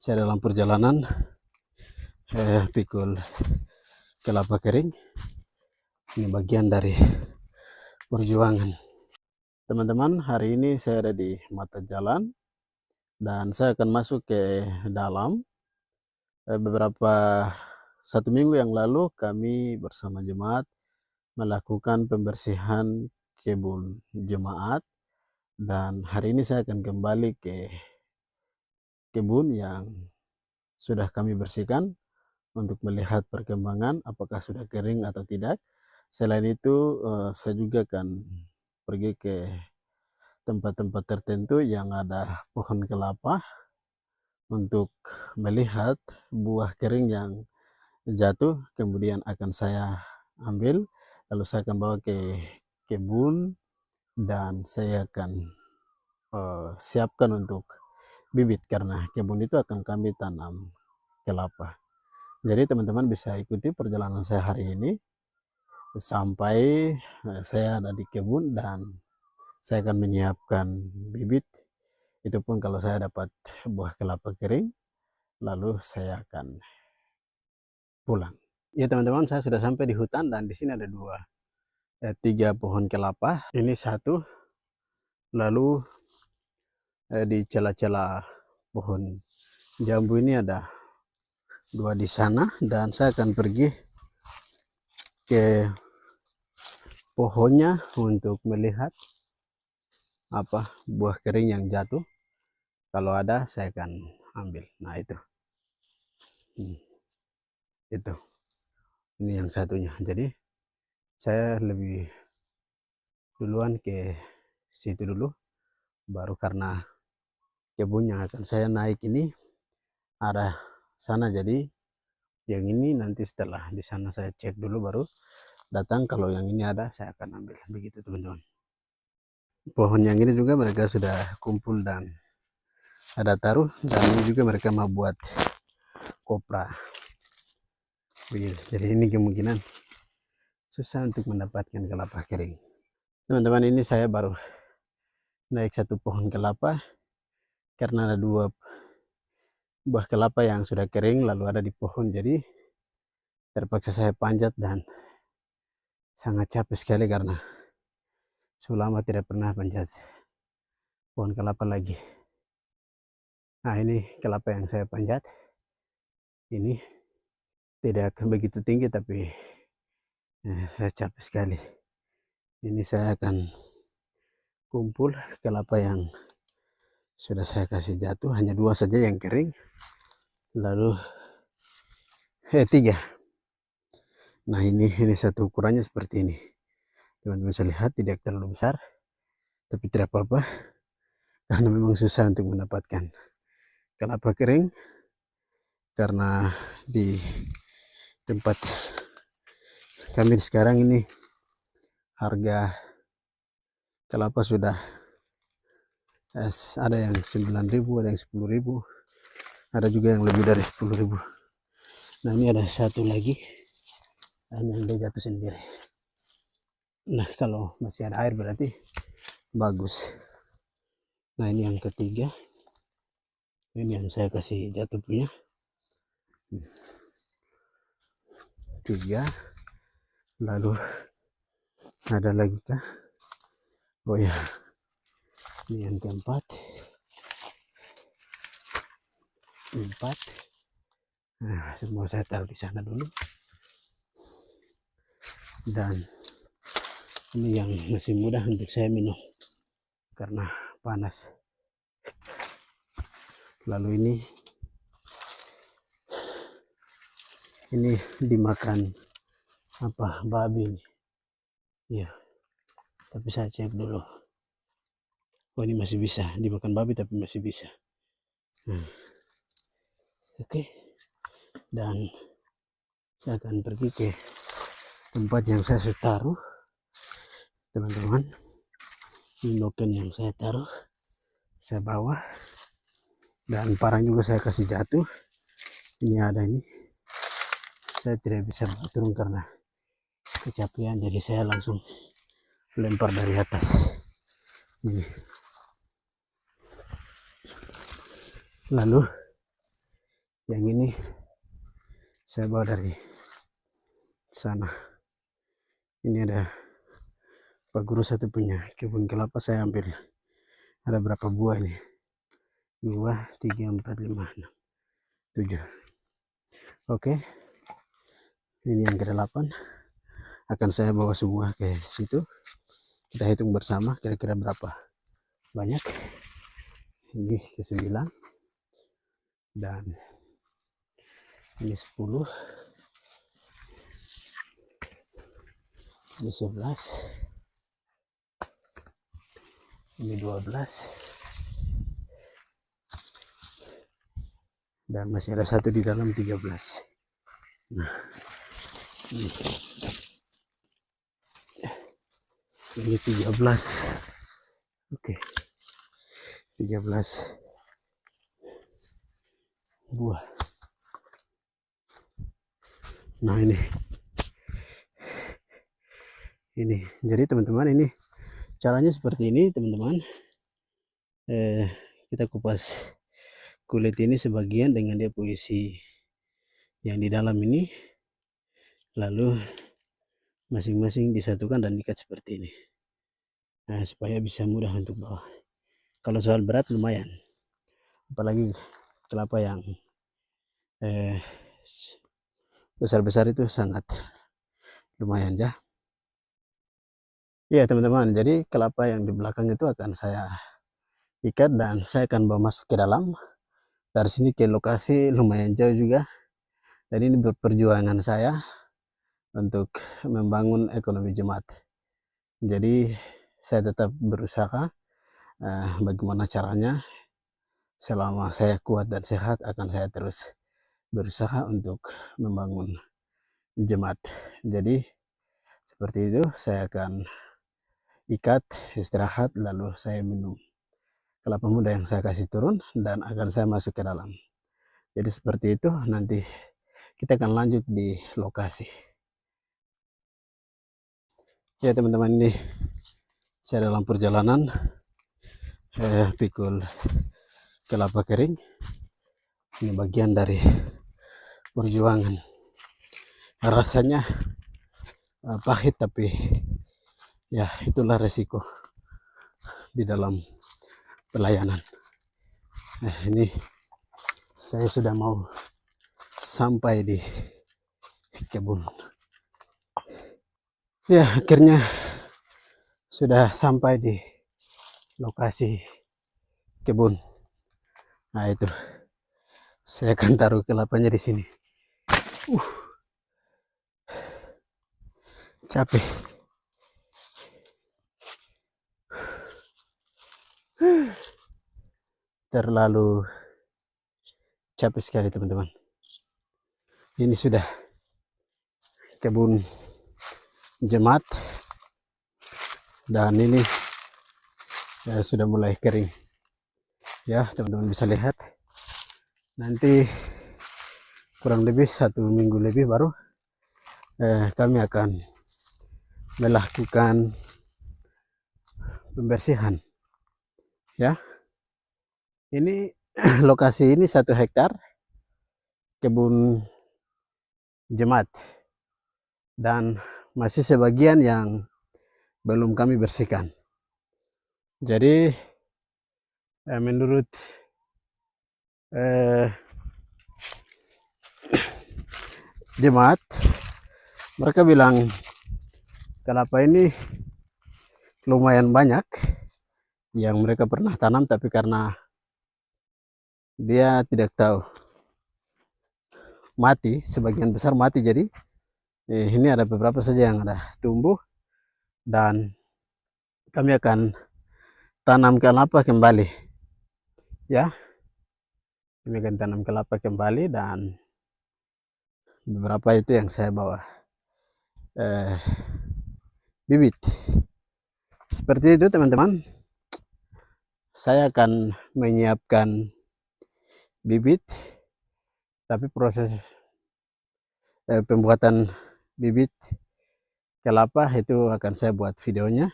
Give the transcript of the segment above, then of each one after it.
Saya dalam perjalanan pikul kelapa kering. Ini bagian dari perjuangan. Teman-teman, hari ini saya ada di mata jalan dan saya akan masuk ke dalam. Beberapa 1 minggu yang lalu kami bersama jemaat melakukan pembersihan kebun jemaat, dan hari ini saya akan kembali ke kebun yang sudah kami bersihkan untuk melihat perkembangan apakah sudah kering atau tidak. Selain itu saya juga akan pergi ke tempat-tempat tertentu yang ada pohon kelapa untuk melihat buah kering yang jatuh, kemudian akan saya ambil, lalu saya akan bawa ke kebun dan saya akan siapkan untuk bibit, karena kebun itu akan kami tanam kelapa. Jadi teman-teman bisa ikuti perjalanan saya hari ini sampai saya ada di kebun dan saya akan menyiapkan bibit. Itu pun kalau saya dapat buah kelapa kering, lalu saya akan pulang. Ya teman-teman, saya sudah sampai di hutan dan di sini ada 3 pohon kelapa. Ini 1, lalu di celah-celah pohon jambu ini ada 2 di sana, dan saya akan pergi ke pohonnya untuk melihat apa buah kering yang jatuh. Kalau ada saya akan ambil. Nah itu ini yang satunya. Jadi saya lebih duluan ke situ dulu, baru karena kebunnya akan saya naik ini arah sana, jadi yang ini nanti setelah di sana saya cek dulu baru datang. Kalau yang ini ada saya akan ambil. Begitu teman-teman. Pohon yang ini juga mereka sudah kumpul dan ada taruh, dan ini juga mereka mau buat kopra. Begitu. Jadi ini kemungkinan susah untuk mendapatkan kelapa kering. Teman-teman, ini saya baru naik 1 pohon kelapa karena ada 2 buah kelapa yang sudah kering lalu ada di pohon, jadi terpaksa saya panjat dan sangat capek sekali karena selama tidak pernah panjat pohon kelapa lagi. Nah ini kelapa yang saya panjat, ini tidak begitu tinggi tapi saya capek sekali. Ini saya akan kumpul kelapa yang sudah saya kasih jatuh, hanya 2 saja yang kering, lalu 3. Nah ini satu ukurannya seperti ini. Teman-teman bisa lihat tidak terlalu besar, tapi tidak apa-apa karena memang susah untuk mendapatkan kelapa kering, karena di tempat kami sekarang ini harga kelapa sudah ada yang 9.000, ada yang 10.000, ada juga yang lebih dari 10.000. Nah ini ada 1 lagi dan yang dia jatuh sendiri. Nah kalau masih ada air berarti bagus. Nah ini yang ketiga, ini yang saya kasih jatuh punya 3. Lalu ada lagi kah? Oh ya, ini yang keempat. 4. Nah semua saya taruh di sana dulu, dan ini yang masih mudah untuk saya minum karena panas. Lalu ini dimakan apa babi ini ya, tapi saya cek dulu. Oh ini masih bisa dimakan babi tapi masih bisa. Oke. Dan saya akan pergi ke tempat yang saya sudah taruh teman-teman. Ini noken yang saya taruh saya bawa, dan parang juga saya kasih jatuh. Ini ada ini, saya tidak bisa turun karena kecapean, jadi saya langsung lempar dari atas ini. Lalu Yang ini saya bawa dari sana. Ini ada Pak Guru satu punya kebun kelapa, saya ambil. Ada berapa buah ini? 2, 3, 4, 5, 6, 7. Oke, ini yang ke-8. Akan saya bawa semua ke situ. Kita hitung bersama kira-kira berapa banyak. Ini ke-9 dan ini 10, ini 11, ini 12, dan masih ada satu di dalam 13. Nah, ini 13. Oke, 13 buah. Nah, ini jadi teman-teman, ini caranya seperti ini teman-teman. Kita kupas kulit ini sebagian dengan dia isi yang di dalam ini, lalu masing-masing disatukan dan diikat seperti ini. Nah, supaya bisa mudah untuk bawa. Kalau soal berat lumayan, apalagi kelapa yang besar-besar itu sangat lumayan ya. Iya teman-teman, jadi kelapa yang di belakang itu akan saya ikat dan saya akan bawa masuk ke dalam. Dari sini ke lokasi lumayan jauh juga, dan ini perjuangan saya untuk membangun ekonomi jemaat. Jadi saya tetap berusaha bagaimana caranya. Selama saya kuat dan sehat akan saya terus berusaha untuk membangun jemaat. Jadi seperti itu, saya akan ikat, istirahat, lalu saya minum kelapa muda yang saya kasih turun dan akan saya masuk ke dalam. Jadi seperti itu, nanti kita akan lanjut di lokasi. Ya teman-teman, ini saya dalam perjalanan pikul kelapa kering. Ini bagian dari perjuangan. Rasanya pahit, tapi ya itulah resiko di dalam pelayanan. Ini saya sudah mau sampai di kebun. Ya, akhirnya sudah sampai di lokasi kebun. Nah, itu saya akan taruh kelapanya di sini. Capek. Terlalu capek sekali teman-teman. Ini sudah kebun jemaat dan ini sudah mulai kering ya teman-teman, bisa lihat. Nanti kurang lebih 1 minggu lebih baru kami akan melakukan pembersihan ya. Ini lokasi ini 1 hektar kebun jemaat dan masih sebagian yang belum kami bersihkan. Jadi menurut jemaat, mereka bilang kelapa ini lumayan banyak yang mereka pernah tanam, tapi karena dia tidak tahu mati, sebagian besar mati. Jadi ini ada beberapa saja yang ada tumbuh dan kami akan tanam kelapa kembali ya. Kami akan tanam kelapa kembali dan beberapa itu yang saya bawa bibit. Seperti itu teman-teman. Saya akan menyiapkan bibit, tapi proses pembuatan bibit kelapa itu akan saya buat videonya.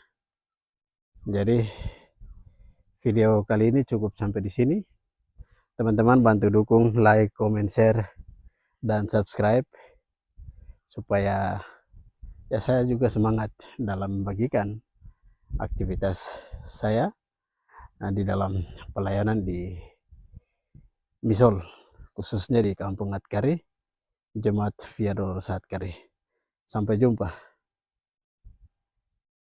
Jadi video kali ini cukup sampai di sini. Teman-teman bantu dukung, like, comment, share, dan subscribe supaya ya saya juga semangat dalam membagikan aktivitas saya di dalam pelayanan di Misol, khususnya di Kampung Atkari, Jemaat Via Dolorosa Atkari. Sampai jumpa.